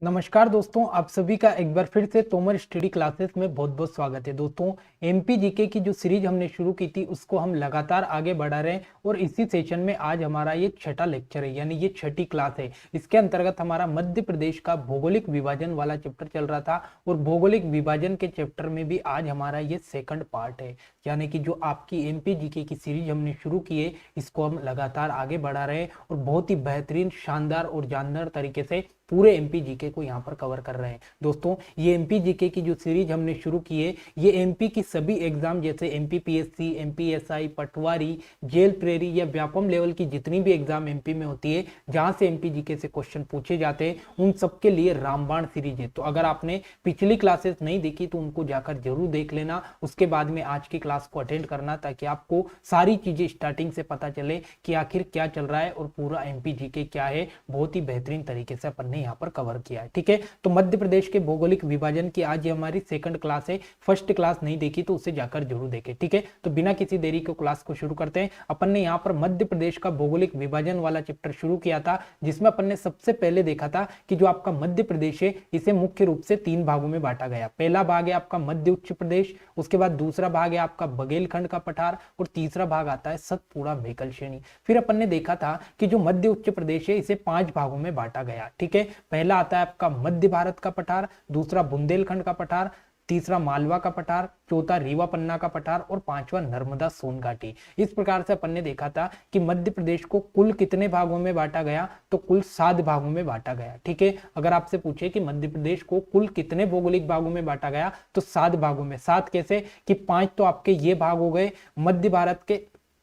नमस्कार दोस्तों, आप सभी का एक बार फिर से तोमर स्टडी क्लासेस में बहुत बहुत स्वागत है। दोस्तों, एमपी जीके की जो सीरीज हमने शुरू की थी उसको हम लगातार आगे बढ़ा रहे हैं और इसी सेशन में आज हमारा ये छठा लेक्चर है, यानी ये छठी क्लास है। इसके अंतर्गत हमारा मध्य प्रदेश का भौगोलिक विभाजन वाला चैप्टर चल रहा था और भौगोलिक विभाजन के चैप्टर में भी आज हमारा ये सेकंड पार्ट है, यानी कि जो आपकी एमपी जीके की सीरीज हमने शुरू की है इसको हम लगातार आगे बढ़ा रहे हैं और बहुत ही बेहतरीन, शानदार और जानदार तरीके से पूरे एमपी जीके को यहाँ पर कवर कर रहे हैं। दोस्तों, ये एमपी जीके की जो सीरीज हमने शुरू की है ये एमपी की सभी एग्जाम जैसे एमपीपीएससी, एमपीएसआई, पटवारी, जेल प्रेरी या व्यापम लेवल की जितनी भी एग्जाम एमपी में होती है जहां से एमपी जीके से क्वेश्चन पूछे जाते हैं उन सबके लिए रामबाण सीरीज है। तो अगर आपने पिछली क्लासेस नहीं देखी तो उनको जाकर जरूर देख लेना, उसके बाद में आज की क्लास को अटेंड करना ताकि आपको सारी चीजें स्टार्टिंग से पता चले कि आखिर क्या चल रहा है और पूरा एमपी जीके क्या है। बहुत ही बेहतरीन तरीके से अपन यहाँ पर कवर किया है। ठीक है, तो मध्य प्रदेश के भौगोलिक विभाजन की आज ये हमारी सेकंड क्लास है। फर्स्ट क्लास नहीं देखी तो उसे जाकर जरूर देखें। ठीक है, तो बिना किसी देरी के क्लास को शुरू करते हैं। अपन ने यहाँ पर मध्य प्रदेश का भौगोलिक विभाजन वाला चैप्टर शुरू किया था जिसमें अपन ने सबसे पहले देखा था कि जो आपका मध्य प्रदेश है इसे मुख्य रूप से तीन भागों में बांटा गया। पहला भाग है आपका मध्य उच्च प्रदेश, उसके बाद दूसरा भाग है आपका बघेलखंड का पठार और तीसरा भाग आता है सतपुड़ा मेकल श्रेणी। फिर अपन ने देखा था कि जो मध्य उच्च प्रदेश है इसे 5 भागों में बांटा गया। ठीक है, पहला आता है आपका मध्य भारत का पठार, दूसरा बुंदेलखंड का पठार, तीसरा मालवा का पठार, चौथा रीवा पन्ना का पठार और पांचवा नर्मदा सोन घाटी। इस प्रकार से अपन ने देखा था कि मध्य प्रदेश को कुल कितने भागों में बांटा गया, तो कुल 7 भागों में बांटा गया। ठीक है, अगर आपसे पूछे कि मध्य प्रदेश को कुल कितने भौगोलिक भागों में बांटा गया तो 7 भागों में। 7 कैसे कि 5 तो आपके ये भाग हो गए मध्य भारत के,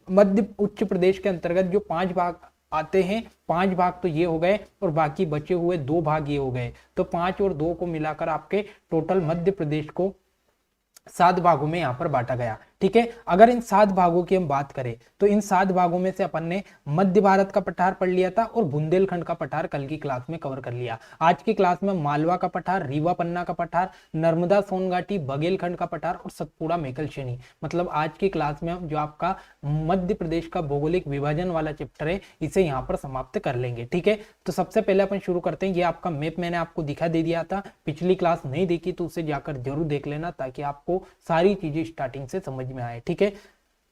मध्य उच्च प्रदेश के अंतर्गत जो 5 भाग आते हैं, 5 भाग तो ये हो गए और बाकी बचे हुए 2 भाग ये हो गए। तो 5 और 2 को मिलाकर आपके टोटल मध्य प्रदेश को 7 भागों में यहाँ पर बांटा गया। ठीक है, अगर इन 7 भागों की हम बात करें तो इन 7 भागों में से अपन ने मध्य भारत का पठार पढ़ लिया था और बुंदेलखंड का पठार कल की क्लास में कवर कर लिया। आज की क्लास में मालवा का पठार, रीवा पन्ना का पठार, नर्मदा सोन घाटी, बघेलखंड का पठार और सतपुड़ा मेकल श्रेणी, मतलब आज की क्लास में हम जो आपका मध्य प्रदेश का भौगोलिक विभाजन वाला चैप्टर है इसे यहाँ पर समाप्त कर लेंगे। ठीक है, तो सबसे पहले अपन शुरू करते हैं। ये आपका मैप मैंने आपको दिखा दे दिया था, पिछली क्लास नहीं देखी तो उसे जाकर जरूर देख लेना ताकि आपको सारी चीजें स्टार्टिंग से समझ में आए। ठीक है,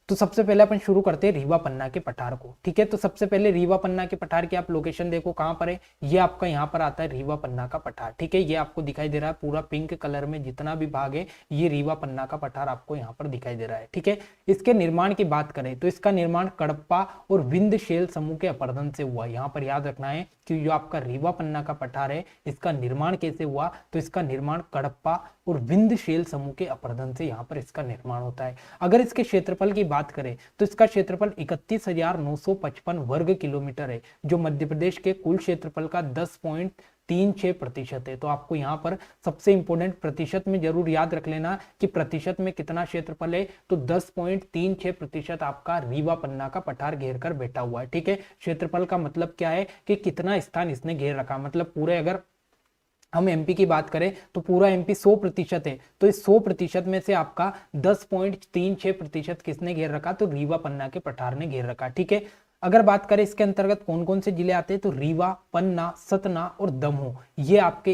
तो सबसे पहले अपन शुरू करते हैं रीवा पन्ना के पठार को। ठीक है, तो सबसे पहले रीवा पन्ना के पठार की आप लोकेशन देखो कहां पर है। ये आपका यहाँ पर आता है रीवा पन्ना का पठार। ठीक है, ये आपको दिखाई दे रहा है पूरा पिंक कलर में, जितना भी भाग है ये रीवा पन्ना का पठार आपको यहाँ पर दिखाई दे रहा है। ठीक है, इसके निर्माण की बात करें तो इसका निर्माण कडप्पा और विंध्यशैल समूह के अपरदन से हुआ। यहाँ पर याद रखना है कि जो आपका रीवा पन्ना का पठार है इसका निर्माण कैसे हुआ, तो इसका निर्माण कडप्पा और विंध्यशैल समूह के अपरदन से यहाँ पर इसका निर्माण होता है। अगर इसके क्षेत्रफल की बात करें तो इसका क्षेत्रफल 31,955 वर्ग किलोमीटर है, जो मध्य प्रदेश के कुल क्षेत्रफल का 10.36% है। तो आपको यहाँ पर सबसे इंपॉर्टेंट प्रतिशत में जरूर याद रख लेना कि प्रतिशत में कितना क्षेत्रफल है, तो 10.36% आपका रीवा पन्ना का पठार घेर कर बैठा हुआ है। ठीक है, क्षेत्रफल का मतलब क्या है कि कितना स्थान इसने घेर रखा, मतलब पूरे अगर हम एमपी की बात करें तो पूरा एमपी 100% है, तो इस 100% में से आपका 10.36% किसने घेर रखा, तो रीवा पन्ना के पठार ने घेर रखा। ठीक है, अगर बात करें इसके अंतर्गत कौन कौन से जिले आते हैं तो रीवा, पन्ना, सतना और दमोह ये आपके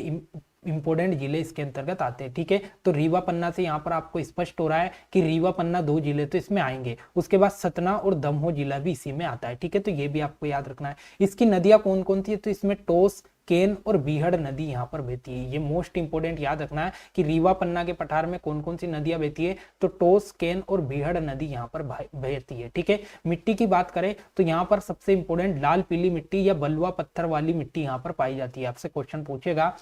इंपोर्टेंट जिले इसके अंतर्गत आते हैं। ठीक है, तो रीवा पन्ना से यहाँ पर आपको स्पष्ट हो रहा है कि रीवा पन्ना 2 जिले तो इसमें आएंगे, उसके बाद सतना और दमोह जिला भी इसी में आता है। ठीक है, तो ये भी आपको याद रखना है। इसकी नदियां कौन कौन सी है, तो इसमें टोस, केन और बीहड़ नदी यहाँ पर बहती है। ये मोस्ट इंपोर्टेंट याद रखना है कि रीवा पन्ना के पठार में कौन कौन सी नदियां बहती है, तो टोस, केन और बीहड़ नदी यहाँ पर बहती है। ठीक है, मिट्टी की बात करें तो यहाँ पर सबसे इंपॉर्टेंट लाल पीली मिट्टी या बलुआ पत्थर वाली मिट्टी यहाँ पर पाई जाती है। आपसे क्वेश्चन पूछेगा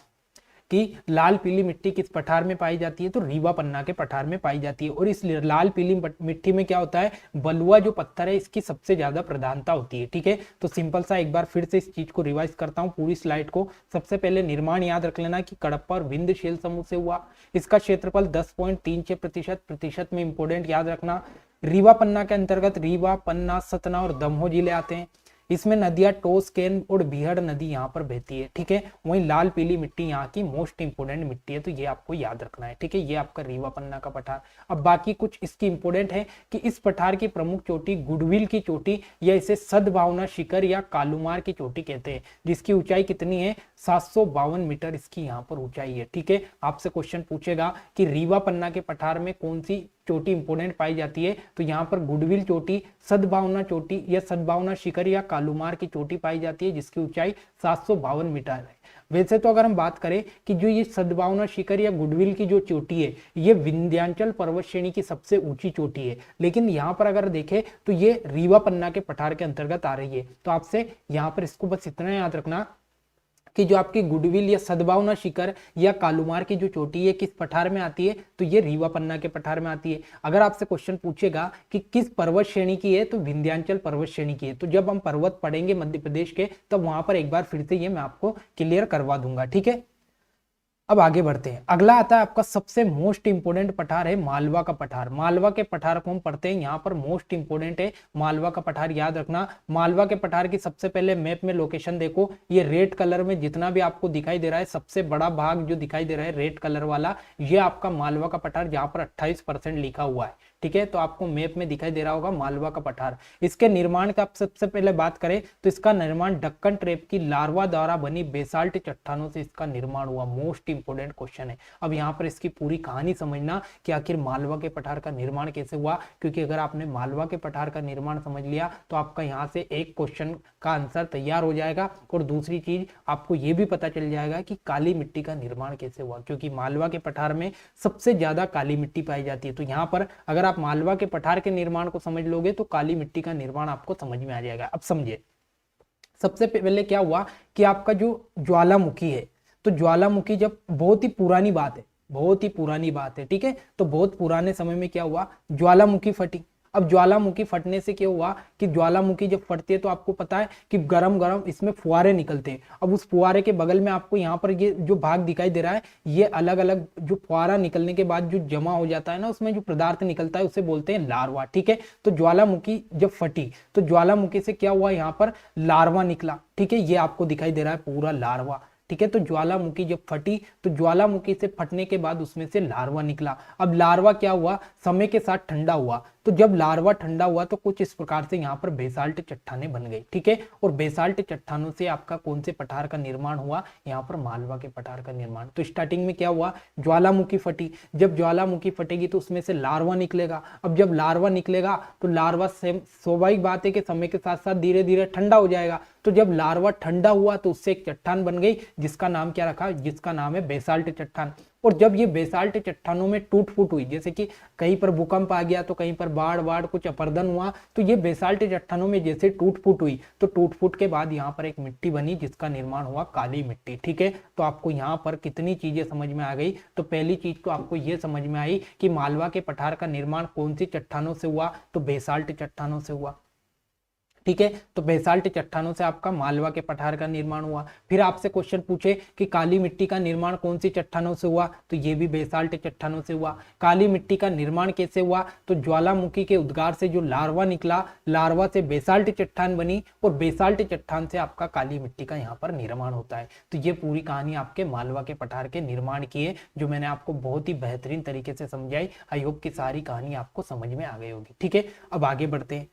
कि लाल पीली मिट्टी किस पठार में पाई जाती है, तो रीवा पन्ना के पठार में पाई जाती है। और इस लाल पीली मिट्टी में क्या होता है, बलुआ जो पत्थर है इसकी सबसे ज्यादा प्रधानता होती है। ठीक है, तो सिंपल सा एक बार फिर से इस चीज को रिवाइज करता हूँ पूरी स्लाइड को। सबसे पहले निर्माण याद रख लेना कि कडप्पा और विंध्यशैल समूह से हुआ। इसका क्षेत्रफल 10.36%, प्रतिशत में इंपोर्टेंट याद रखना। रीवा पन्ना के अंतर्गत रीवा, पन्ना, सतना और दमोह जिले आते हैं। इसमें नदियां टोस, केन और बिहड़ नदी यहाँ पर बहती है। ठीक है, वहीं लाल पीली मिट्टी यहाँ की मोस्ट इंपोर्टेंट मिट्टी है, तो ये आपको याद रखना है। ठीक है, ये आपका रीवा पन्ना का पठार। अब बाकी कुछ इसकी इंपोर्टेंट है कि इस पठार की प्रमुख चोटी गुडविल की चोटी या इसे सद्भावना शिखर या कालूमार की चोटी कहते हैं, जिसकी ऊंचाई कितनी है 752 मीटर इसकी यहाँ पर ऊंचाई है। ठीक है, आपसे क्वेश्चन पूछेगा कि रीवा पन्ना के पठार में कौन सी चोटी इंपोर्टेंट पाई जाती है, तो यहाँ पर गुडविल चोटी, सद्भावना चोटी या सद्भावना शिखर या कालूमार की चोटी पाई जाती है, जिसकी ऊंचाई 752 मीटर है। वैसे तो अगर हम बात करें कि जो ये सद्भावना शिखर या गुडविल की जो चोटी है, ये विंध्याचल पर्वत श्रेणी की सबसे ऊंची चोटी है, लेकिन यहाँ पर अगर देखें तो ये रीवा पन्ना के पठार के अंतर्गत आ रही है। तो आपसे यहाँ पर इसको बस इतना याद रखना कि जो आपकी गुडविल या सद्भावना शिखर या कालूमार की जो चोटी है किस पठार में आती है, तो ये रीवा पन्ना के पठार में आती है। अगर आपसे क्वेश्चन पूछेगा कि किस पर्वत श्रेणी की है, तो विंध्याचल पर्वत श्रेणी की है। तो जब हम पर्वत पढ़ेंगे मध्य प्रदेश के, तब वहां पर एक बार फिर से ये मैं आपको क्लियर करवा दूंगा। ठीक है, अब आगे बढ़ते हैं। अगला आता है आपका सबसे मोस्ट इंपोर्टेंट पठार है मालवा का पठार। मालवा के पठार को हम पढ़ते हैं, यहाँ पर मोस्ट इंपोर्टेंट है मालवा का पठार, याद रखना। मालवा के पठार की सबसे पहले मैप में लोकेशन देखो, ये रेड कलर में जितना भी आपको दिखाई दे रहा है, सबसे बड़ा भाग जो दिखाई दे रहा है रेड कलर वाला, ये आपका मालवा का पठार, जहाँ पर 28% लिखा हुआ है। ठीक है, तो आपको मैप में दिखाई दे रहा होगा मालवा का पठार। इसके निर्माण का आप सबसे पहले बात करें तो इसका निर्माण डक्कन ट्रेप की लार्वा द्वारा बनी बेसाल्ट चट्टानों से इसका निर्माण हुआ। मोस्ट इंपोर्टेंट क्वेश्चन है। अब यहाँ पर इसकी पूरी कहानी समझना कि आखिर मालवा के पठार का निर्माण कैसे हुआ, क्योंकि अगर आपने मालवा के पठार का निर्माण समझ लिया तो आपका यहाँ से एक क्वेश्चन का आंसर तैयार हो जाएगा। और दूसरी चीज आपको ये भी पता चल जाएगा कि काली मिट्टी का निर्माण कैसे हुआ, क्योंकि मालवा के पठार में सबसे ज्यादा काली मिट्टी पाई जाती है। तो यहाँ पर अगर आप मालवा के पठार के निर्माण को समझ लोगे तो काली मिट्टी का निर्माण आपको समझ में आ जाएगा। अब समझिए, सबसे पहले क्या हुआ कि आपका जो ज्वालामुखी है, तो ज्वालामुखी जब बहुत ही पुरानी बात है, बहुत ही पुरानी बात है। ठीक है, तो बहुत पुराने समय में क्या हुआ, ज्वालामुखी फटी। अब ज्वालामुखी फटने से क्या हुआ कि ज्वालामुखी जब फटती है तो आपको पता है कि गरम गरम इसमें फुहारे निकलते हैं। अब उस फुहारे के बगल में आपको यहाँ पर ये जो भाग दिखाई दे रहा है, ये अलग अलग जो फुहारा निकलने के बाद जो जमा हो जाता है ना, उसमें जो पदार्थ निकलता है उसे बोलते हैं लार्वा। ठीक है, तो ज्वालामुखी जब फटी तो ज्वालामुखी से क्या हुआ, यहाँ पर लार्वा निकला। ठीक है, ये आपको दिखाई दे रहा है पूरा लार्वा। ठीक है, तो ज्वालामुखी जब फटी तो ज्वालामुखी से फटने के बाद उसमें से लार्वा निकला। अब लार्वा क्या हुआ, समय के साथ ठंडा हुआ। तो जब लार्वा ठंडा हुआ तो कुछ इस प्रकार से यहाँ पर बेसाल्ट चट्टानें बन गई। ठीक है, और बेसाल्ट चट्टानों से आपका कौन से पठार का निर्माण हुआ, यहाँ पर मालवा के पठार का निर्माण। तो स्टार्टिंग में क्या हुआ, ज्वालामुखी फटी। जब ज्वालामुखी फटेगी तो उसमें से लार्वा निकलेगा। अब जब लार्वा निकलेगा तो लार्वा स्वाभाविक बात है कि समय के साथ साथ धीरे धीरे ठंडा हो जाएगा। तो जब लार्वा ठंडा हुआ तो उससे एक चट्टान बन गई, जिसका नाम क्या रखा, जिसका नाम है बेसाल्ट चट्टान। और जब ये बेसाल्ट चट्टानों में टूट फूट हुई, जैसे कि कहीं पर भूकंप आ गया तो कहीं पर बाढ़ कुछ अपरदन हुआ, तो ये बेसाल्ट चट्टानों में जैसे टूट फूट हुई तो टूट फूट के बाद यहाँ पर एक मिट्टी बनी जिसका निर्माण हुआ काली मिट्टी। ठीक है, तो आपको यहाँ पर कितनी चीजें समझ में आ गई। तो पहली चीज तो आपको ये समझ में आई कि मालवा के पठार का निर्माण कौन सी चट्टानों से हुआ, तो बेसाल्ट चट्टानों से हुआ। ठीक है, तो बेसाल्ट चट्टानों से आपका मालवा के पठार का निर्माण हुआ। फिर आपसे क्वेश्चन पूछे कि काली मिट्टी का निर्माण कौन सी चट्टानों से हुआ, तो ये भी बेसाल्ट चट्टानों से हुआ। काली मिट्टी का निर्माण कैसे हुआ, तो ज्वालामुखी के उद्गार से जो लार्वा निकला, लार्वा से बेसाल्ट चट्टान बनी और बेसाल्ट चट्टान से आपका काली मिट्टी का यहाँ पर निर्माण होता है। तो ये पूरी कहानी आपके मालवा के पठार के निर्माण की है, जो मैंने आपको बहुत ही बेहतरीन तरीके से समझाई। आई होप की सारी कहानी आपको समझ में आ गई होगी। ठीक है, अब आगे बढ़ते हैं।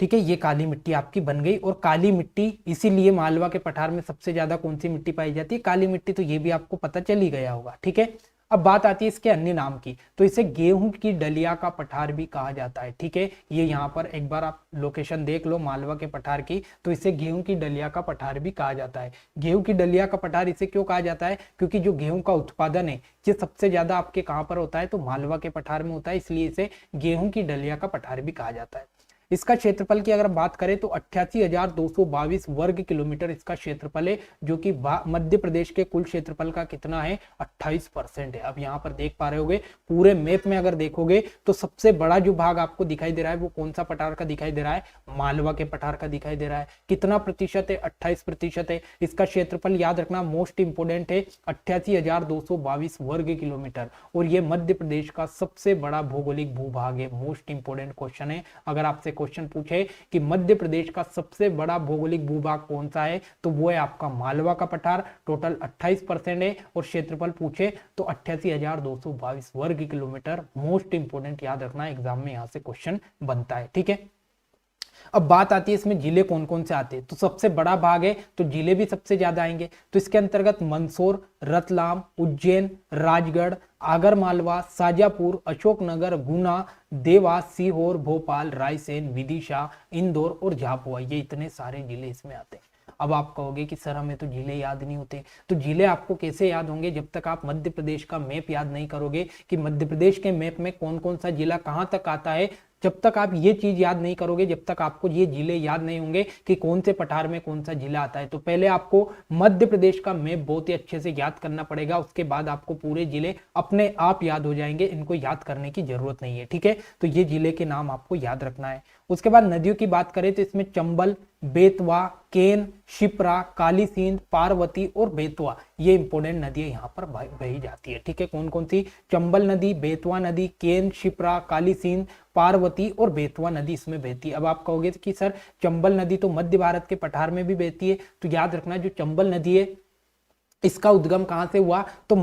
ठीक है, ये काली मिट्टी आपकी बन गई। और काली मिट्टी इसीलिए मालवा के पठार में सबसे ज्यादा कौन सी मिट्टी पाई जाती है, काली मिट्टी, तो ये भी आपको पता चल ही गया होगा। ठीक है, अब बात आती है इसके अन्य नाम की, तो इसे गेहूं की डलिया का पठार भी कहा जाता है। ठीक है, ये यहाँ पर एक बार आप लोकेशन देख लो मालवा के पठार की, तो इसे गेहूं की डलिया का पठार भी कहा जाता है। गेहूं की डलिया का पठार इसे क्यों कहा जाता है, क्योंकि जो गेहूं का उत्पादन है ये सबसे ज्यादा आपके कहाँ पर होता है, तो मालवा के पठार में होता है, इसलिए इसे गेहूं की डलिया का पठार भी कहा जाता है। इसका क्षेत्रफल की अगर बात करें तो 88,222 वर्ग किलोमीटर इसका क्षेत्रफल है, जो कि मध्य प्रदेश के कुल क्षेत्रफल का कितना है, 28% है। अब यहाँ पर देख पा रहे होगे पूरे मैप में अगर देखोगे तो सबसे बड़ा जो भाग आपको दिखाई दे रहा है वो कौन सा पठार का दिखाई दे रहा है, मालवा के पठार का दिखाई दे रहा है। कितना प्रतिशत है, 28% है। इसका क्षेत्रफल याद रखना मोस्ट इंपोर्टेंट है, 88,222 वर्ग किलोमीटर, और ये मध्य प्रदेश का सबसे बड़ा भौगोलिक भूभाग है। मोस्ट इंपोर्टेंट क्वेश्चन है, अगर आपसे क्वेश्चन पूछे कि मध्य प्रदेश का सबसे बड़ा भौगोलिक भूभाग कौन सा है, तो वो है आपका मालवा का पठार, टोटल 28% है, और क्षेत्रफल पूछे तो 88,222 वर्ग किलोमीटर। मोस्ट इंपोर्टेंट, याद रखना एग्जाम में यहाँ से क्वेश्चन बनता है, ठीक है। अब बात आती है इसमें जिले कौन कौन से आते हैं, तो सबसे बड़ा भाग है तो जिले भी सबसे ज्यादा आएंगे। तो इसके अंतर्गत मंदसौर, रतलाम, उज्जैन, राजगढ़, आगरमालवा, शाजापुर, अशोकनगर, गुना, देवास, सीहोर, भोपाल, रायसेन, विदिशा, इंदौर और झाबुआ, ये इतने सारे जिले इसमें आते हैं। अब आप कहोगे कि सर हमें तो जिले याद नहीं होते, तो जिले आपको कैसे याद होंगे जब तक आप मध्य प्रदेश का मैप याद नहीं करोगे कि मध्य प्रदेश के मैप में कौन कौन सा जिला कहां तक आता है। जब तक आप ये चीज याद नहीं करोगे, जब तक आपको ये जिले याद नहीं होंगे कि कौन से पठार में कौन सा जिला आता है। तो पहले आपको मध्य प्रदेश का मैप बहुत ही अच्छे से याद करना पड़ेगा, उसके बाद आपको पूरे जिले अपने आप याद हो जाएंगे, इनको याद करने की जरूरत नहीं है, ठीक है। तो ये जिले के नाम आपको याद रखना है। उसके बाद नदियों की बात करें तो इसमें चंबल, बेतवा, केन, शिप्रा, काली सिंध, पार्वती और बेतवा, ये इंपोर्टेंट नदियां यहाँ पर बही जाती है, ठीक है। कौन कौन सी? चंबल नदी, बेतवा नदी, केन, शिप्रा, काली सिंध, पार्वती और बेतवा नदी इसमें बहती है। अब आप कहोगे कि सर चंबल नदी तो मध्य भारत के पठार में भी बहती है, तो याद रखना जो चंबल नदी है इसका उद्गम कहां से हुआ, तो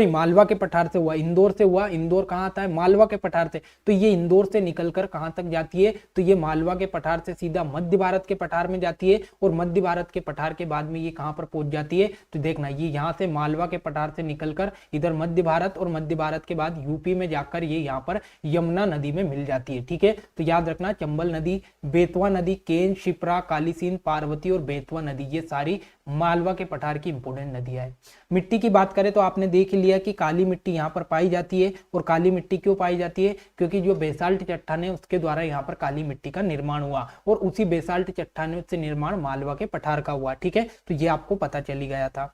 मालवा के पठार से हुआ, इंदौर से हुआ। इंदौर कहां आता है? मालवा के पठार से। तो ये इंदौर से निकलकर कहां तक जाती है, तो ये मालवा के पठार से सीधा मध्य भारत के पठार में जाती है, और मध्य भारत के पठार के बाद में ये कहां पर पहुंच जाती है, तो देखना ये यहाँ से मालवा के पठार से निकलकर इधर मध्य भारत, और मध्य भारत के बाद यूपी में जाकर ये यहाँ पर यमुना नदी में मिल जाती है, ठीक है। तो याद रखना चंबल नदी, बेतवा नदी, केन, शिप्रा, काली सिंध, पार्वती और बेतवा नदी, ये सारी मालवा के पठार की इंपोर्टेंट नदियां है। मिट्टी की बात करें तो आपने देख लिया कि काली मिट्टी यहाँ पर पाई जाती है, और काली मिट्टी क्यों पाई जाती है, क्योंकि जो बेसाल्ट चट्टान है उसके द्वारा यहाँ पर काली मिट्टी का निर्माण हुआ, और उसी बेसाल्ट चट्टानों से निर्माण मालवा के पठार का हुआ, ठीक है। तो ये आपको पता चली गया था।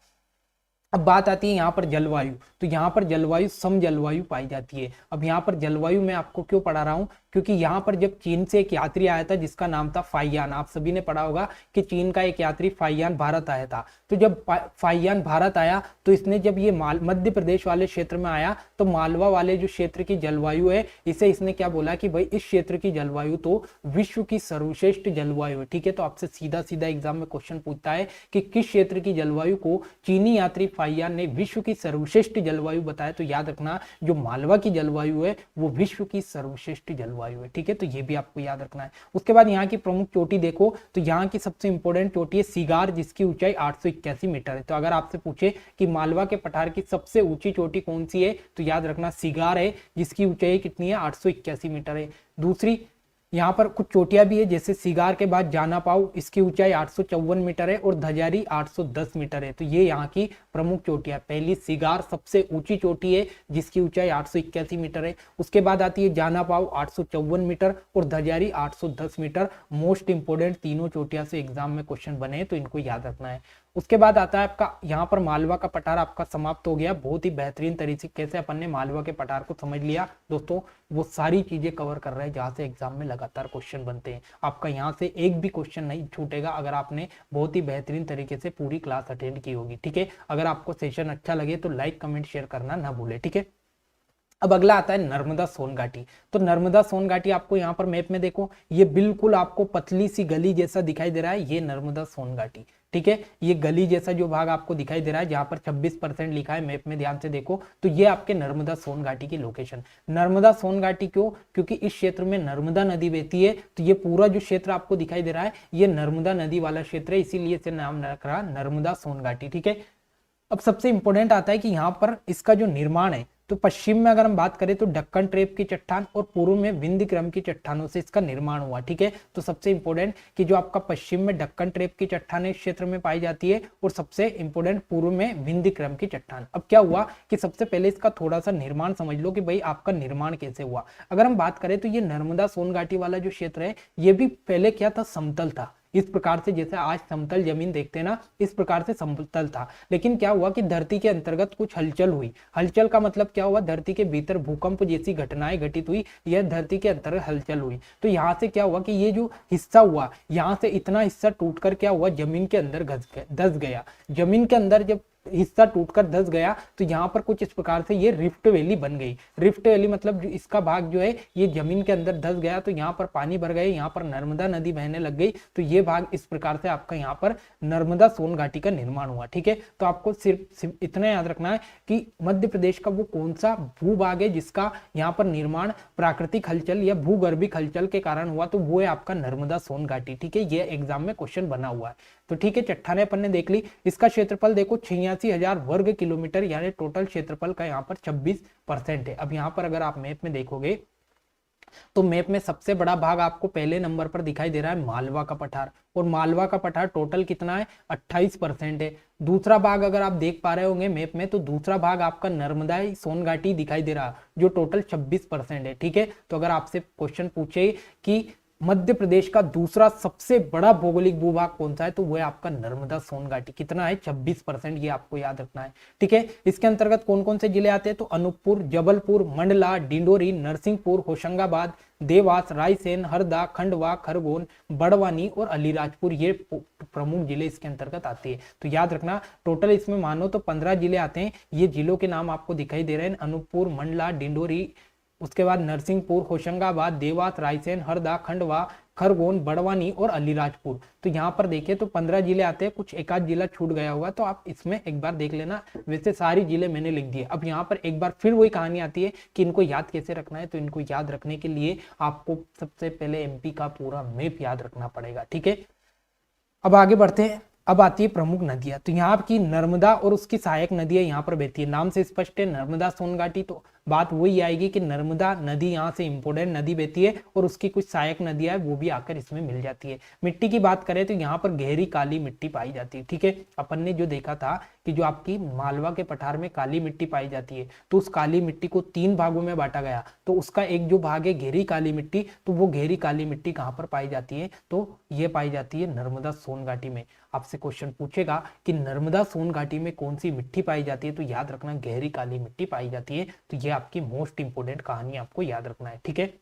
अब बात आती है यहाँ पर जलवायु, तो यहाँ पर जलवायु सम जलवायु पाई जाती है। अब यहाँ पर जलवायु मैं आपको क्यों पढ़ा रहा हूँ, क्योंकि यहाँ पर जब चीन से एक यात्री आया था जिसका नाम था फाइयान, आप सभी ने पढ़ा होगा कि चीन का एक यात्री फाइयान भारत आया था। तो जब फाइयान भारत आया तो इसने जब ये मध्य प्रदेश वाले क्षेत्र में आया, तो मालवा वाले जो क्षेत्र की जलवायु है इसे इसने क्या बोला कि भाई इस क्षेत्र की जलवायु तो विश्व की सर्वश्रेष्ठ जलवायु है, ठीक है। तो आपसे सीधा सीधा एग्जाम में क्वेश्चन पूछता है कि किस क्षेत्र की जलवायु को चीनी यात्री फाइयान ने विश्व की सर्वश्रेष्ठ जलवायु बताया, तो याद रखना जो मालवा की जलवायु है वो विश्व की सर्वश्रेष्ठ जलवायु है, ठीक है। तो ये भी आपको याद रखना है। उसके बाद यहाँ की प्रमुख चोटी देखो, तो यहाँ की सबसे इंपॉर्टेंट चोटी है सिगार, जिसकी ऊंचाई 881 मीटर है। तो अगर आपसे पूछे कि मालवा के पठार की सबसे ऊंची चोटी कौन सी है, तो याद रखना सिगार है, जिसकी ऊंचाई कितनी है? 881 मीटर है। दूसरी यहाँ पर कुछ चोटियां भी है, जैसे सिगार के बाद जाना पाओ, इसकी ऊंचाई 854 मीटर है, और धजारी 810 मीटर है। तो ये यहाँ की प्रमुख चोटियां, पहली सिगार सबसे ऊंची चोटी है जिसकी ऊंचाई 881 मीटर है। उसके बाद आती है जाना पाओ 854 मीटर, और धजारी 810 मीटर। मोस्ट इंपोर्टेंट तीनों चोटियां से एग्जाम में क्वेश्चन बने, तो इनको याद रखना है। उसके बाद आता है आपका यहाँ पर मालवा का पठार आपका समाप्त हो गया। बहुत ही बेहतरीन तरीके से अपन ने मालवा के पठार को समझ लिया दोस्तों, वो सारी चीजें कवर कर रहे हैं जहाँ से एग्जाम में लगातार क्वेश्चन बनते हैं। आपका यहाँ से एक भी क्वेश्चन नहीं छूटेगा अगर आपने बहुत ही बेहतरीन तरीके से पूरी क्लास अटेंड की होगी, ठीक है। अगर आपको सेशन अच्छा लगे तो लाइक कमेंट शेयर करना ना भूले, ठीक है। अब अगला आता है नर्मदा सोन घाटी। तो नर्मदा सोन घाटी आपको यहाँ पर मैप में देखो, ये बिल्कुल आपको पतली सी गली जैसा दिखाई दे रहा है, ये नर्मदा सोन घाटी, ठीक है। ये गली जैसा जो भाग आपको दिखाई दे रहा है, जहां पर 26% लिखा है मैप में, ध्यान से देखो, तो ये आपके नर्मदा सोन घाटी की लोकेशन। नर्मदा सोन घाटी क्यों? क्योंकि इस क्षेत्र में नर्मदा नदी बहती है, तो ये पूरा जो क्षेत्र आपको दिखाई दे रहा है ये नर्मदा नदी वाला क्षेत्र है, इसीलिए इसे नाम रख रहा नर्मदा सोन घाटी, ठीक है। अब सबसे इंपॉर्टेंट आता है कि यहाँ पर इसका जो निर्माण है, तो पश्चिम में अगर हम बात करें तो डक्कन ट्रेप की चट्टान, और पूर्व में विंध्य क्रम की चट्टानों से इसका निर्माण हुआ, ठीक है। तो सबसे इंपॉर्टेंट कि जो आपका पश्चिम में डक्कन ट्रेप की चट्टान इस क्षेत्र में पाई जाती है, और सबसे इंपॉर्टेंट पूर्व में विंध्य क्रम की चट्टान। अब क्या हुआ कि सबसे पहले इसका थोड़ा सा निर्माण समझ लो कि भाई आपका निर्माण कैसे हुआ। अगर हम बात करें तो ये नर्मदा सोन घाटी वाला जो क्षेत्र है, ये भी पहले क्या था? समतल था, इस प्रकार से जैसे आज समतल जमीन देखते हैं ना, इस प्रकार से समतल था। लेकिन क्या हुआ कि धरती के अंतर्गत कुछ हलचल हुई। हलचल का मतलब क्या हुआ? धरती के भीतर भूकंप जैसी घटनाएं घटित हुई, यह धरती के अंतर्गत हलचल हुई। तो यहाँ से क्या हुआ कि ये जो हिस्सा हुआ, यहाँ से इतना हिस्सा टूटकर क्या हुआ? जमीन के अंदर धस गया। जमीन के अंदर जब हिस्सा टूटकर धंस गया तो यहाँ पर कुछ इस प्रकार से ये रिफ्ट वैली बन गई। रिफ्ट वैली मतलब इसका भाग जो है ये जमीन के अंदर धंस गया तो यहाँ पर पानी भर गए, यहाँ पर नर्मदा नदी बहने लग गई, तो ये भाग इस प्रकार से आपका यहाँ पर नर्मदा सोन घाटी का निर्माण हुआ। ठीक है, तो आपको सिर्फ इतना याद रखना है कि मध्य प्रदेश का वो कौन सा भूभाग है जिसका यहाँ पर निर्माण प्राकृतिक हलचल या भूगर्भिक हलचल के कारण हुआ, तो वो है आपका नर्मदा सोन घाटी। ठीक है, ये एग्जाम में क्वेश्चन बना हुआ है। तो ठीक है, चट्टाने अपन ने देख ली। इसका क्षेत्रफल देखो 86,000 वर्ग किलोमीटर, यानी टोटल क्षेत्रफल का यहाँ पर 26% है। अब यहाँ पर अगर आप मैप में देखोगे तो मैप में सबसे बड़ा भाग आपको पहले नंबर पर दिखाई दे रहा है मालवा का पठार, और मालवा का पठार टोटल कितना है 28% है। दूसरा भाग अगर आप देख पा रहे होंगे मैप में, तो दूसरा भाग आपका नर्मदा सोन घाटी दिखाई दे रहा है जो टोटल 26% है। ठीक है, तो अगर आपसे क्वेश्चन पूछे कि मध्य प्रदेश का दूसरा सबसे बड़ा भौगोलिक भूभाग कौन सा है, तो वह आपका नर्मदा सोन घाटी। कितना है 26%, ये आपको याद रखना है। ठीक है, इसके अंतर्गत कौन कौन से जिले आते हैं, तो अनूपपुर, जबलपुर, मंडला, डिंडोरी, नरसिंहपुर, होशंगाबाद, देवास, रायसेन, हरदा, खंडवा, खरगोन, बड़वानी और अलीराजपुर, ये प्रमुख जिले इसके अंतर्गत आते हैं। तो याद रखना टोटल इसमें मानो तो 15 जिले आते हैं। ये जिलों के नाम आपको दिखाई दे रहे हैं, अनूपपुर, मंडला, डिंडोरी, उसके बाद नरसिंहपुर, होशंगाबाद, देवास, रायसेन, हरदा, खंडवा, खरगोन, बड़वानी और अलीराजपुर। तो यहाँ पर देखिए तो 15 जिले आते हैं, कुछ एक आध जिला छूट गया होगा तो आप इसमें एक बार देख लेना। वैसे सारी जिले मैंने लिख दिए। अब यहाँ पर एक बार फिर वही कहानी आती है कि इनको याद कैसे रखना है। तो इनको याद रखने के लिए आपको सबसे पहले एमपी का पूरा मैप याद रखना पड़ेगा। ठीक है, अब आगे बढ़ते हैं। अब आती है प्रमुख नदियां। तो यहाँ की नर्मदा और उसकी सहायक नदियां यहाँ पर बहती है, नाम से स्पष्ट है नर्मदा सोन घाटी। तो बात वही आएगी कि नर्मदा नदी यहाँ से इंपोर्टेंट नदी बहती है और उसकी कुछ सहायक नदियां है वो भी आकर इसमें मिल जाती है। मिट्टी की बात करें तो यहाँ पर गहरी काली मिट्टी पाई जाती है। ठीक है, अपन ने जो देखा था कि जो आपकी मालवा के पठार में काली मिट्टी पाई जाती है, तो उस काली मिट्टी को 3 भागों में बांटा गया। तो उसका एक जो भाग है गहरी काली मिट्टी, तो वो गहरी काली मिट्टी कहाँ पर पाई जाती है, तो ये पाई जाती है नर्मदा सोन घाटी में। आपसे क्वेश्चन पूछेगा कि नर्मदा सोन घाटी में कौन सी मिट्टी पाई जाती है, तो याद रखना गहरी काली मिट्टी पाई जाती है। तो ये आपकी मोस्ट इंपोर्टेंट कहानी आपको याद रखना है। ठीक है,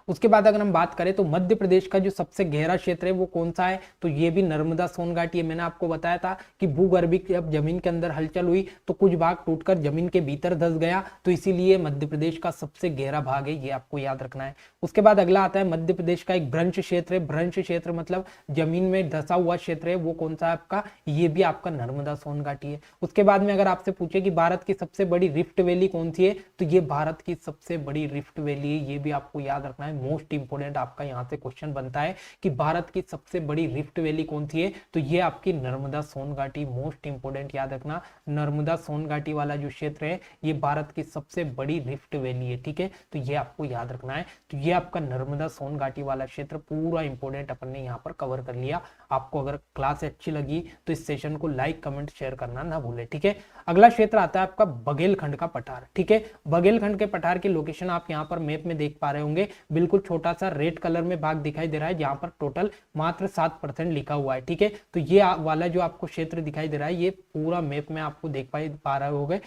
उसके बाद अगर हम बात करें तो मध्य प्रदेश का जो सबसे गहरा क्षेत्र है वो कौन सा है, तो ये भी नर्मदा सोन घाटी है। मैंने आपको बताया था कि भूगर्भिक जब जमीन के अंदर हलचल हुई तो कुछ भाग टूटकर जमीन के भीतर धंस गया, तो इसीलिए मध्य प्रदेश का सबसे गहरा भाग है, ये आपको याद रखना है। उसके बाद अगला आता है मध्य प्रदेश का एक भ्रंश क्षेत्र है। भ्रंश क्षेत्र मतलब जमीन में धंसा हुआ क्षेत्र है, वो कौन सा है आपका, ये भी आपका नर्मदा सोन घाटी है। उसके बाद में अगर आपसे पूछे कि भारत की सबसे बड़ी रिफ्ट वैली कौन सी है, तो ये भारत की सबसे बड़ी रिफ्ट वैली है, ये भी आपको याद रखना है। मोस्ट इंपोर्टेंट आपका यहाँ से क्वेश्चन बनता है कि भारत की सबसे बड़ी रिफ्ट वैली कौन सी है, तो ये आपकी नर्मदा सोन घाटी। मोस्ट इंपोर्टेंट याद रखना, नर्मदा सोन घाटी वाला जो क्षेत्र है ये भारत की सबसे बड़ी रिफ्ट वैली है। ठीक है, तो ये आपको याद रखना है। तो ये आपका नर्मदा सोन घाटी वाला क्षेत्र पूरा इंपोर्टेंट अपन ने यहाँ पर कवर कर लिया। आपको अगर क्लास अच्छी लगी तो इस सेशन को लाइक कमेंट शेयर करना ना भूले। ठीक है, अगला क्षेत्र आता है आपका बघेलखंड का पठार। ठीक है, बघेलखंड के पठार की लोकेशन आप यहाँ पर मैप में देख पा रहे होंगे, बिल्कुल छोटा सा रेड कलर में भाग दिखाई दे रहा है जहां पर टोटल मात्र 7% लिखा हुआ है। ठीक है, तो ये वाला जो आपको क्षेत्र दिखाई दे रहा है ये पूरा मैप में आपको देख पा रहे होंगे,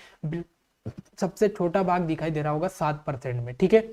सबसे छोटा भाग दिखाई दे रहा होगा 7% में। ठीक है,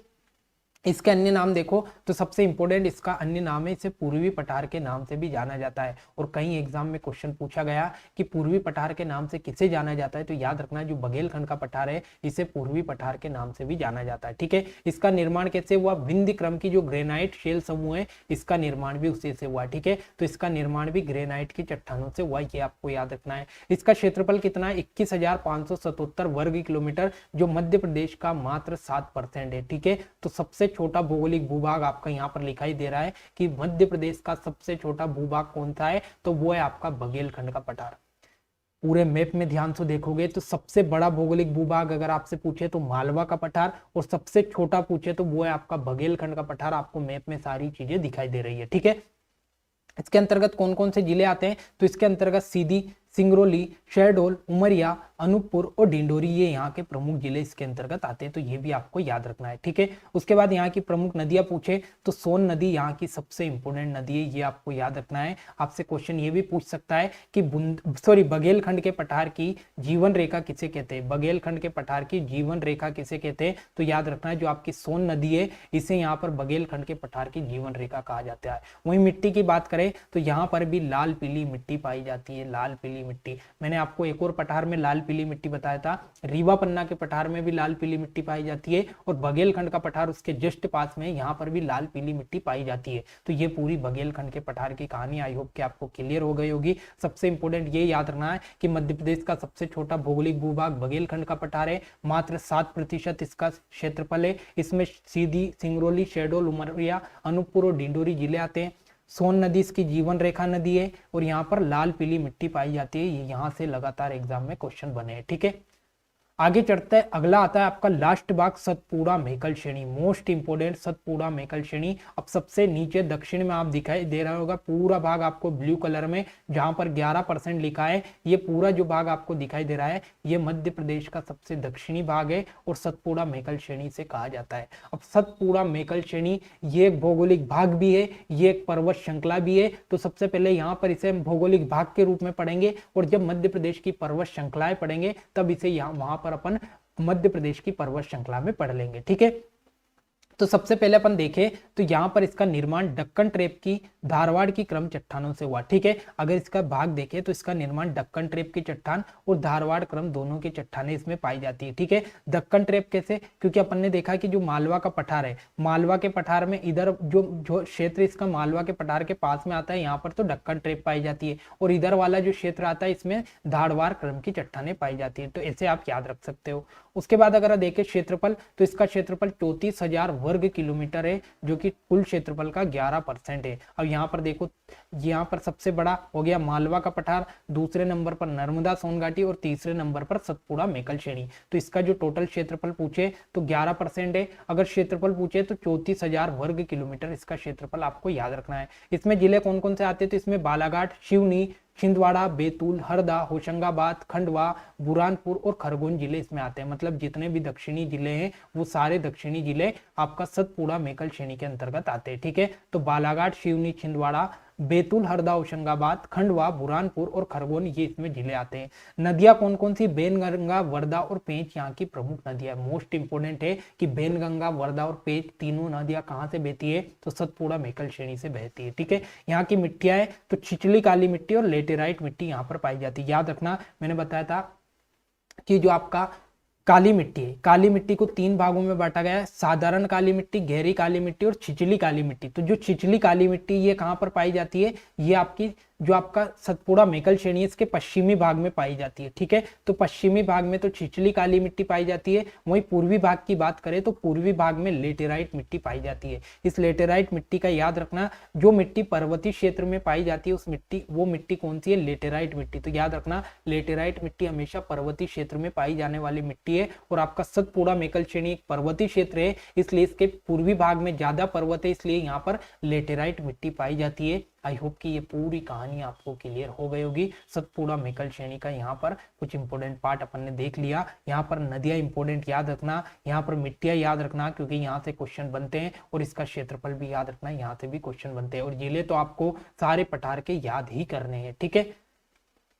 इसके अन्य नाम देखो तो सबसे इंपॉर्टेंट इसका अन्य नाम है, इसे पूर्वी पठार के नाम से भी जाना जाता है। और कई एग्जाम में क्वेश्चन पूछा गया कि पूर्वी पठार के नाम से किसे जाना जाता है, तो याद रखना जो बघेलखंड का पठार है इसे पूर्वी पठार के नाम से भी जाना जाता है। ठीक है, इसका निर्माण कैसे हुआ, विंध्य क्रम की जो ग्रेनाइट शेल समूह है इसका निर्माण भी उसी से हुआ। ठीक है, तो इसका निर्माण भी ग्रेनाइट की चट्टानों से हुआ, ये आपको याद रखना है। इसका क्षेत्रफल कितना है 21,577 वर्ग किलोमीटर, जो मध्य प्रदेश का मात्र 7% है। ठीक है, तो सबसे छोटा भौगोलिक भूभाग आपका यहाँ पर लिखाई दे रहा है कि मध्य प्रदेश का सबसे छोटा भूभाग कौन सा है, तो वो है आपका बघेलखंड का पठार। पूरे मैप में ध्यान से देखोगे तो सबसे बड़ा भौगोलिक भूभाग अगर आपसे पूछे तो मालवा का पठार, और सबसे छोटा पूछे तो वो है आपका बघेलखंड का पठार। आपको मैप में सारी चीजें दिखाई दे रही है। ठीक है, इसके अंतर्गत कौन कौन से जिले आते हैं, तो इसके अंतर्गत सीधी, सिंगरौली, शहडोल, उमरिया, अनूपपुर और डिंडोरी, ये यहाँ के प्रमुख जिले इसके अंतर्गत आते हैं। तो ये भी आपको याद रखना है। ठीक है, उसके बाद यहाँ की प्रमुख नदियां पूछे तो सोन नदी यहाँ की सबसे इंपोर्टेंट नदी है, ये आपको याद रखना है। आपसे क्वेश्चन ये भी पूछ सकता है कि बघेलखंड के पठार की जीवन रेखा किसे कहते हैं, बघेलखंड के पठार की जीवन रेखा किसे कहते हैं, तो याद रखना है जो आपकी सोन नदी है इसे यहाँ पर बघेलखंड के पठार की जीवन रेखा कहा जाता है। वहीं मिट्टी की बात करें तो यहाँ पर भी लाल पीली मिट्टी पाई जाती है, लाल पीली मिट्टी। मैंने आपको एक और पठार में लाल पीली मिट्टी बताया था, रीवा पन्ना के पठार में भी लाल पीली मिट्टी पाई जाती है, और बघेलखंड का पठार उसके जस्ट पास में, यहाँ पर भी लाल पीली मिट्टी पाई जाती है। तो ये पूरी बघेलखंड के पठार की कहानी आई होप कि आपको क्लियर हो गई होगी। सबसे इंपॉर्टेंट ये याद रखना है कि मध्य प्रदेश का सबसे छोटा भौगोलिक भूभाग बघेलखंड का पठार है, मात्र 7% इसका क्षेत्रफल है। इसमें सीधी, सिंगरौली, शहडोल, उमरिया, अनूपपुर और डिंडोरी जिले आते हैं। सोन नदी इसकी जीवन रेखा नदी है, और यहाँ पर लाल पीली मिट्टी पाई जाती है। ये यहाँ से लगातार एग्जाम में क्वेश्चन बने हैं, ठीक है। आगे चढ़ते हैं, अगला आता है आपका लास्ट भाग, सतपुड़ा मेकल श्रेणी, मोस्ट इंपोर्टेंट सतपुड़ा मेकल श्रेणी। अब सबसे नीचे दक्षिण में आप दिखाई दे रहा होगा पूरा भाग आपको ब्लू कलर में, जहां पर 11% लिखा है, ये पूरा जो भाग आपको दिखाई दे रहा है ये मध्य प्रदेश का सबसे दक्षिणी भाग है और सतपुड़ा मेकल श्रेणी से कहा जाता है। अब सतपुड़ा मेकल श्रेणी ये एक भौगोलिक भाग भी है, ये एक पर्वत श्रृंखला भी है। तो सबसे पहले यहाँ पर इसे हम भौगोलिक भाग के रूप में पढ़ेंगे, और जब मध्य प्रदेश की पर्वत श्रृंखलाएं पढ़ेंगे तब इसे यहाँ वहां पर अपन मध्य प्रदेश की पर्वत श्रृंखला में पढ़ लेंगे, ठीक है। तो सबसे पहले अपन देखें तो यहाँ पर इसका निर्माण दक्कन ट्रेप की धारवाड़ की क्रम चट्टानों से हुआ, ठीक है। अगर इसका भाग देखें तो इसका निर्माण दक्कन ट्रेप की चट्टान और धारवाड़ क्रम दोनों की चट्टानें इसमें पाई जाती है, ठीक है। दक्कन ट्रेप कैसे, क्योंकि अपन ने देखा कि जो मालवा का पठार है, मालवा के पठार में इधर जो क्षेत्र इसका मालवा के पठार के पास में आता है, यहाँ पर तो दक्कन ट्रेप पाई जाती है, और इधर वाला जो क्षेत्र आता है इसमें धारवाड़ क्रम की चट्टानें पाई जाती है। तो ऐसे आप याद रख सकते हो। उसके बाद अगर देखें क्षेत्रफल, तो इसका क्षेत्रफल 34,000 वर्ग किलोमीटर है, जो कि कुल क्षेत्रफल का 11% है। अब यहाँ पर देखो, यहाँ पर सबसे बड़ा हो गया मालवा का पठार, दूसरे नंबर पर नर्मदा सोन घाटी, और तीसरे नंबर पर सतपुड़ा मेकल श्रेणी। तो इसका जो टोटल क्षेत्रफल पूछे तो 11% है। अगर क्षेत्रफल पूछे तो 34,000 वर्ग किलोमीटर इसका क्षेत्रफल आपको याद रखना है। इसमें जिले कौन कौन से आते हैं, तो इसमें बालाघाट, सिवनी, छिंदवाड़ा, बैतूल, हरदा, होशंगाबाद, खंडवा, बुरहानपुर और खरगोन जिले इसमें आते हैं। मतलब जितने भी दक्षिणी जिले हैं वो सारे दक्षिणी जिले आपका सतपुड़ा मेकल श्रेणी के अंतर्गत आते हैं, ठीक है। तो बालाघाट, सिवनी, छिंदवाड़ा, बैतूल, हरदा, होशंगाबाद, खंडवा, बुरहानपुर और खरगोन ये इसमें जिले आते हैं। नदियां कौन कौन सी, बेनगंगा, वर्धा और पेंच यहाँ की प्रमुख नदियां। मोस्ट इंपोर्टेंट है कि बेनगंगा, वर्धा और पेंच तीनों नदियां कहाँ से बहती है, तो सतपुड़ा मेकल श्रेणी से बहती है, ठीक है। यहाँ की मिट्टियां है तो छिछली काली मिट्टी और लेटेराइट मिट्टी यहाँ पर पाई जाती है। याद रखना, मैंने बताया था कि जो आपका काली मिट्टी है, काली मिट्टी को 3 भागों में बांटा गया है, साधारण काली मिट्टी, गहरी काली मिट्टी और छिछली काली मिट्टी। तो जो छिछली काली मिट्टी ये कहाँ पर पाई जाती है, ये आपकी जो आपका सतपुड़ा मेकल श्रेणी है इसके पश्चिमी भाग में पाई जाती है, ठीक है। तो पश्चिमी भाग में तो छिछली काली मिट्टी पाई जाती है। वहीं पूर्वी भाग की बात करें तो पूर्वी भाग में लेटेराइट मिट्टी पाई जाती है। इस लेटेराइट मिट्टी का याद रखना, जो मिट्टी पर्वतीय क्षेत्र में पाई जाती है उस मिट्टी, वो मिट्टी कौन सी है, लेटेराइट मिट्टी। तो याद रखना, लेटेराइट मिट्टी हमेशा पर्वतीय क्षेत्र में पाई जाने वाली मिट्टी है, और आपका सतपुड़ा मेकल श्रेणी एक पर्वतीय क्षेत्र है, इसलिए इसके पूर्वी भाग में ज्यादा पर्वत है, इसलिए यहाँ पर लेटेराइट मिट्टी पाई जाती है। आई होप कि ये पूरी कहानी आपको क्लियर हो गई होगी। सतपुड़ा मेकल श्रेणी का यहाँ पर कुछ इंपोर्टेंट पार्ट अपन ने देख लिया। यहाँ पर नदियां इंपोर्टेंट याद रखना, यहाँ पर मिट्टियां याद रखना, क्योंकि यहाँ से क्वेश्चन बनते हैं, और इसका क्षेत्रफल भी याद रखना, यहाँ से भी क्वेश्चन बनते हैं। और जिले तो आपको सारे पठार के याद ही करने हैं, ठीक है।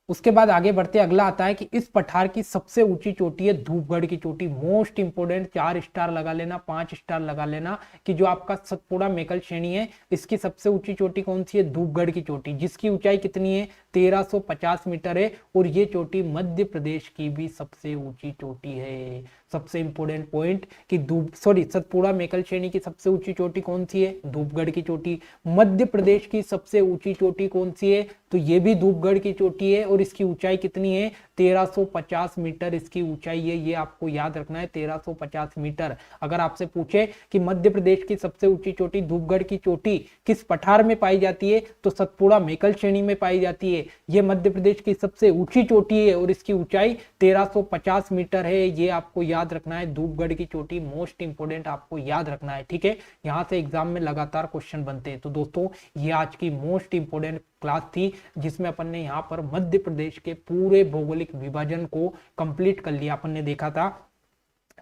उसके बाद आगे बढ़ते, अगला आता है कि इस पठार की सबसे ऊंची चोटी है धूपगढ़ की चोटी। मोस्ट इंपोर्टेंट, 4 स्टार लगा लेना, 5 स्टार लगा लेना, कि जो आपका सतपुड़ा मेकल श्रेणी है इसकी सबसे ऊंची चोटी कौन सी है, धूपगढ़ की चोटी, जिसकी ऊंचाई कितनी है, 1350 मीटर है, और ये चोटी मध्य प्रदेश की भी सबसे ऊंची चोटी है। सबसे इंपोर्टेंट पॉइंट कि सतपुड़ा मेकल श्रेणी की सबसे ऊंची चोटी कौन सी है, धूपगढ़ की चोटी। मध्य प्रदेश की सबसे ऊंची चोटी कौन सी है, तो ये भी धूपगढ़ की चोटी है, और इसकी ऊंचाई कितनी है, 1350 मीटर इसकी ऊंचाई है। ये आपको याद रखना है, 1350 मीटर। अगर आपसे पूछे कि मध्य प्रदेश की सबसे ऊंची चोटी धूपगढ़ की चोटी किस पठार में पाई जाती है, तो सतपुड़ा मेकल श्रेणी में पाई जाती है। ये मध्य प्रदेश की सबसे ऊंची चोटी है और इसकी ऊंचाई 1350 मीटर है। ये आपको याद रखना है, धूपगढ़ की चोटी मोस्ट इंपोर्टेंट आपको याद रखना है, ठीक है। यहां से एग्जाम में लगातार क्वेश्चन बनते हैं। तो दोस्तों ये आज की मोस्ट इंपोर्टेंट क्लास थी, जिसमें अपन ने यहाँ पर मध्य प्रदेश के पूरे भौगोलिक विभाजन को कंप्लीट कर लिया। अपन ने देखा था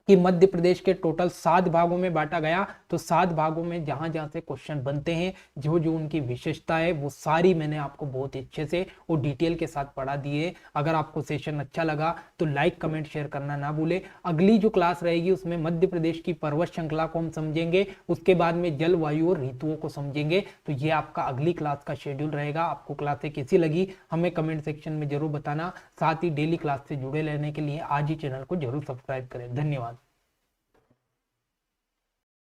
कि मध्य प्रदेश के टोटल 7 भागों में बांटा गया। तो 7 भागों में जहां जहां से क्वेश्चन बनते हैं, जो जो उनकी विशेषता है, वो सारी मैंने आपको बहुत अच्छे से और डिटेल के साथ पढ़ा दिए। अगर आपको सेशन अच्छा लगा तो लाइक कमेंट शेयर करना ना भूले। अगली जो क्लास रहेगी उसमें मध्य प्रदेश की पर्वत श्रृंखला को हम समझेंगे, उसके बाद में जलवायु और ऋतुओं को समझेंगे। तो ये आपका अगली क्लास का शेड्यूल रहेगा। आपको क्लासें कैसी लगी हमें कमेंट सेक्शन में जरूर बताना। साथ ही डेली क्लास से जुड़े रहने के लिए आज ही चैनल को जरूर सब्सक्राइब करें। धन्यवाद।